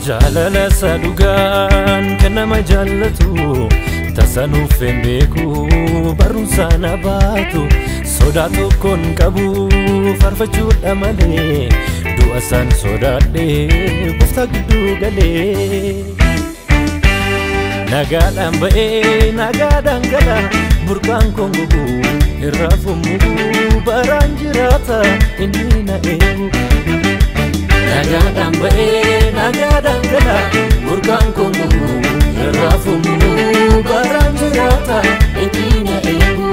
Jaalala sadugaan kan nama jaallatu tasanuuf hin beeku barumsa na baatu sodaa tokkoon qabu farfachuudha malee du'a san sodaadhee gooftaa gidduu galee nagaadhaan ba'ee nagaadhaan gala burqaan koon goguu irraa fummuu baraan jiraata inni na eegu nagaadhaan ba'ee nagaadhaan gala burqaan koon goguu irraa fummuu baraan jiraata inni na eegu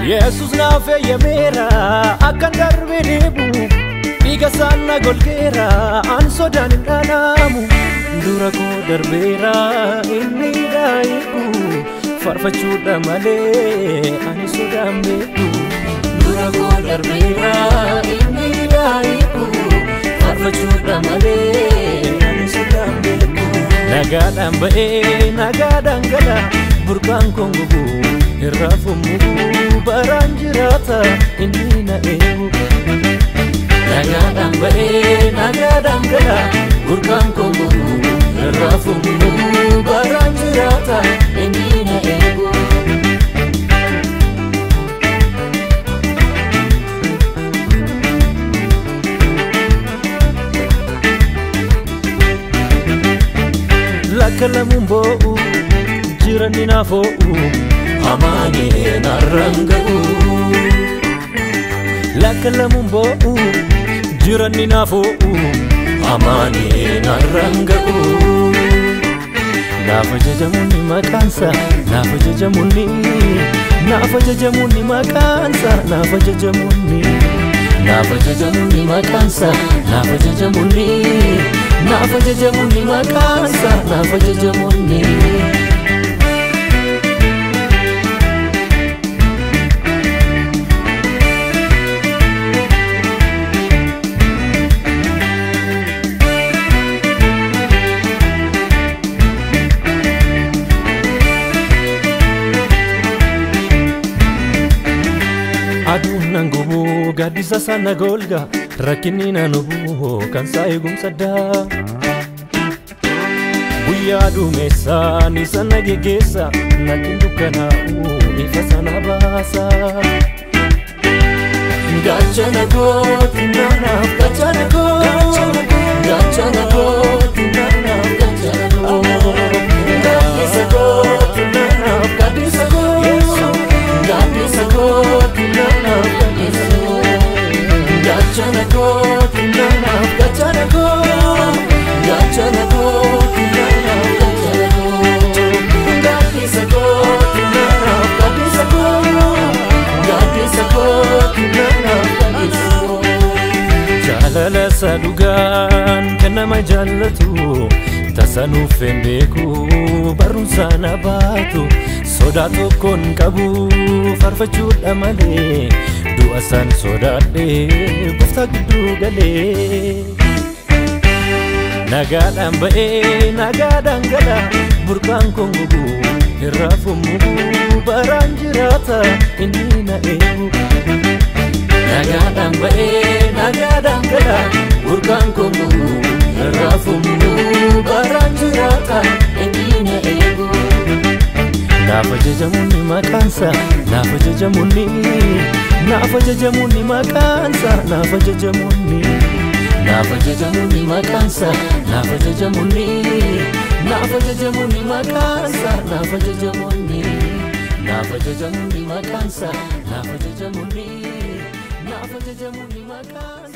Yesus nafe yamera akan darbe debu Iga sana golgera an sodan indanamu Dura ko darbera inni daiku farfachuudha malee an sodan beeku Dura ko darbera inni daiku farfachuudha malee an sodan beeku Nagaadhaan ba'ee nagaadhaan gala burqaan koon goguu irraa fummuu baraan jiraata inni na eegu nagaadhaan ba'ee nagaadhaan gala burqaan koon goguu irraa fummuu baraan jiraata inni na eegu Lakkalamuun boo'u jiranni naaf oo'u Amani narangau Lakkalamuun boo'u jiranni naaf oo'u Amani narangau Naaf ajajamuuni maqaansa naaf ajajamuuni Naaf ajajamuuni maqaansa naaf ajajamuuni Naaf ajajamuuni maqaansa naaf ajajamuuni Naaf ajajamuuni maqaansa naaf ajajamuuni Aduun nan gubu gaaddisa sana golga rakkinni nan hubu kan saa eegumsaddaa Guyyaa duumessaan isa na geggeessa natti dukkanaa'u ifa sana baasa Gaachana kooti nanaaf gaachana kooti Gaachana kooti nanaaf gaachana kooti Gaaddisa kooti nanaaf gaaddisa kooti Gaaddisa kooti nanaaf gaaddisa kooti Gaachana kooti nanaaf gaachana kooti Gaachana kooti nanaaf gaachana kooti Gaaddisa kooti nanaaf gaaddisa kooti Gaaddisa kooti nanaaf gaaddisa kooti Jaalala sadugaan kan nama jaallatu tasanuuf hin beeku barumsa na baatu sodaa tokkoon qabu farfachuudha malee du'a san sodaadhee gooftaa gidduu galee nagaadhaan ba'ee nagaadhaan gala burqaan koon goguu irraa fummuu baraan jiraata inni na eegu nagaadhaan ba'ee nagaadhaan gala burqaan koon goguu irraa fummuu baraan jiraata inni na eegu Naaf ajajamuuni maqaansa naaf ajajamuuni Naaf ajajamuuni maqaansa naaf ajajamuuni Naaf ajajamuuni maqaansa naaf ajajamuuni Naaf ajajamuuni maqaansa naaf ajajamuuni Naaf ajajamuuni maqaansa naaf ajajamuuni Naaf ajajamuuni maqaansa